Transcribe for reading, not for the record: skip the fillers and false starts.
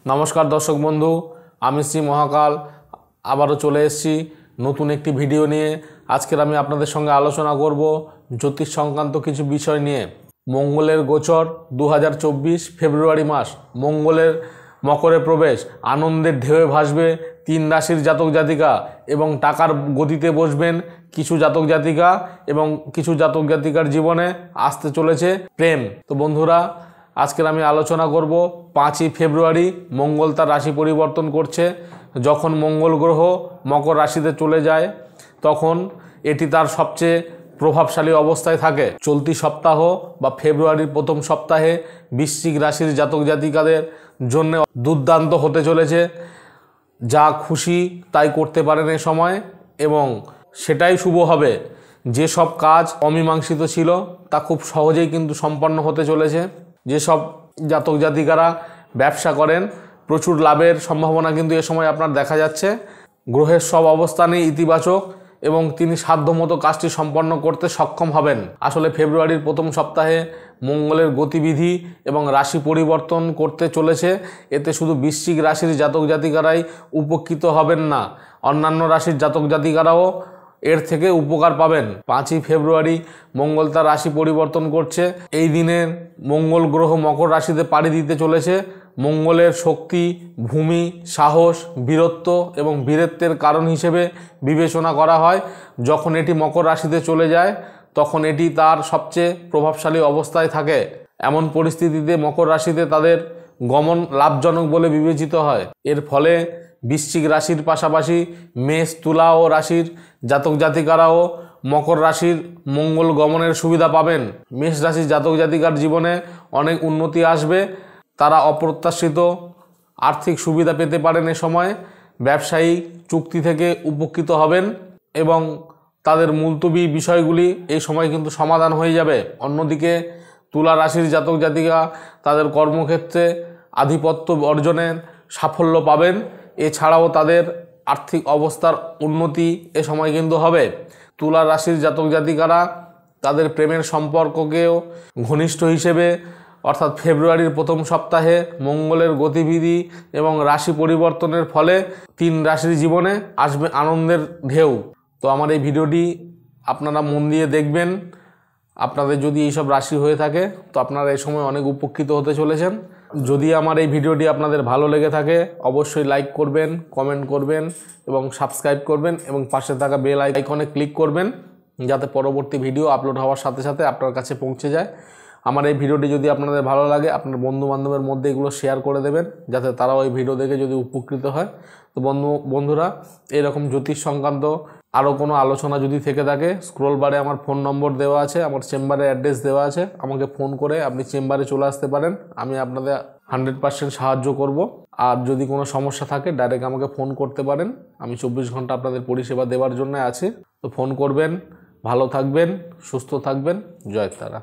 নমস্কার দর্শক বন্ধু, আমি শ্রী মহাকাল আবারও চলে এসেছি নতুন একটি ভিডিও নিয়ে। আজকের আমি আপনাদের সঙ্গে আলোচনা করব জ্যোতিষ সংক্রান্ত কিছু বিষয় নিয়ে। মঙ্গলের গোচর 2024 ফেব্রুয়ারি মাস, মঙ্গলের মকরে প্রবেশ, আনন্দের ঢেউয়ে ভাসবে 3 রাশির জাতক জাতিকা এবং টাকার গতিতে বসবেন কিছু জাতক জাতিকা এবং কিছু জাতক জাতিকার জীবনে আসতে চলেছে প্রেম। তো বন্ধুরা, আজকের আমি আলোচনা করব 5ই ফেব্রুয়ারি মঙ্গল তার রাশি পরিবর্তন করছে। যখন মঙ্গল গ্রহ মকর রাশিতে চলে যায় তখন এটি তার সবচেয়ে প্রভাবশালী অবস্থায় থাকে। চলতি সপ্তাহ বা ফেব্রুয়ারির প্রথম সপ্তাহে বৃশ্চিক রাশির জাতক জাতিকাদের জন্য দুর্দান্ত হতে চলেছে। যা খুশি তাই করতে পারেন এ সময় এবং সেটাই শুভ হবে। যেসব কাজ অমীমাংসিত ছিল তা খুব সহজেই কিন্তু সম্পন্ন হতে চলেছে। যেসব জাতক জাতিকারা ব্যবসা করেন প্রচুর লাভের সম্ভাবনা কিন্তু এ সময় আপনার দেখা যাচ্ছে। গ্রহের সব অবস্থানই ইতিবাচক এবং তিনি সাধ্যমতো কাজটি সম্পন্ন করতে সক্ষম হবেন। আসলে ফেব্রুয়ারির প্রথম সপ্তাহে মঙ্গলের গতিবিধি এবং রাশি পরিবর্তন করতে চলেছে। এতে শুধু বৃশ্চিক রাশির জাতক জাতিকারাই উপকৃত হবেন না, অন্যান্য রাশির জাতক জাতিকারাও এর থেকে উপকার পাবেন। 5ই ফেব্রুয়ারি মঙ্গল তার রাশি পরিবর্তন করছে। এই দিনে মঙ্গল গ্রহ মকর রাশিতে পাড়ি দিতে চলেছে। মঙ্গলের শক্তি, ভূমি, সাহস, বীরত্ব এবং বীরত্বের কারণ হিসেবে বিবেচনা করা হয়। যখন এটি মকর রাশিতে চলে যায় তখন এটি তার সবচেয়ে প্রভাবশালী অবস্থায় থাকে। এমন পরিস্থিতিতে মকর রাশিতে তাদের গমন লাভজনক বলে বিবেচিত হয়। এর ফলে বৃশ্চিক রাশির পাশাপাশি মেষ, তুলা ও রাশির জাতক জাতিকারাও মকর রাশির মঙ্গল গমনের সুবিধা পাবেন। মেষ রাশির জাতক জাতিকার জীবনে অনেক উন্নতি আসবে। তারা অপ্রত্যাশিত আর্থিক সুবিধা পেতে পারেন এ সময়। ব্যবসায়িক চুক্তি থেকে উপকৃত হবেন এবং তাদের মুলতবি বিষয়গুলি এই সময় কিন্তু সমাধান হয়ে যাবে। অন্যদিকে তুলা রাশির জাতক জাতিকা তাদের কর্মক্ষেত্রে আধিপত্য অর্জনের সাফল্য পাবেন। এছাড়াও তাদের আর্থিক অবস্থার উন্নতি এ সময় কিন্তু হবে। তুলা রাশির জাতক জাতিকারা তাদের প্রেমের সম্পর্ককেও ঘনিষ্ঠ হিসেবে অর্থাৎ ফেব্রুয়ারির প্রথম সপ্তাহে মঙ্গলের গতিবিধি এবং রাশি পরিবর্তনের ফলে 3 রাশির জীবনে আসবে আনন্দের ঢেউ। তো আমার এই ভিডিওটি আপনারা মন দিয়ে দেখবেন। আপনাদের যদি এইসব রাশি হয়ে থাকে তো আপনারা এই সময় অনেক উপকৃত হতে চলেছেন। যদি আমার এই ভিডিওটি আপনাদের ভালো লেগে থাকে অবশ্যই লাইক করবেন, কমেন্ট করবেন এবং সাবস্ক্রাইব করবেন এবং পাশে থাকা বেল আইকনে ক্লিক করবেন যাতে পরবর্তী ভিডিও আপলোড হওয়ার সাথে সাথে আপনার কাছে পৌঁছে যায়। আমার এই ভিডিওটি যদি আপনাদের ভালো লাগে আপনার বন্ধু বান্ধবের মধ্যে এগুলো শেয়ার করে দেবেন যাতে তারাও এই ভিডিও দেখে যদি উপকৃত হয়। তো বন্ধুরা, এরকম জ্যোতিষ সংক্রান্ত আরও কোনো আলোচনা যদি থেকে থাকে স্ক্রল বারে আমার ফোন নম্বর দেওয়া আছে, আমার চেম্বারের অ্যাড্রেস দেওয়া আছে। আমাকে ফোন করে আপনি চেম্বারে চলে আসতে পারেন। আমি আপনাদের 100% সাহায্য করব। আর যদি কোনো সমস্যা থাকে ডাইরেক্ট আমাকে ফোন করতে পারেন। আমি 24 ঘন্টা আপনাদের পরিষেবা দেওয়ার জন্য আছি। তো ফোন করবেন। ভালো থাকবেন, সুস্থ থাকবেন। জয় তারা।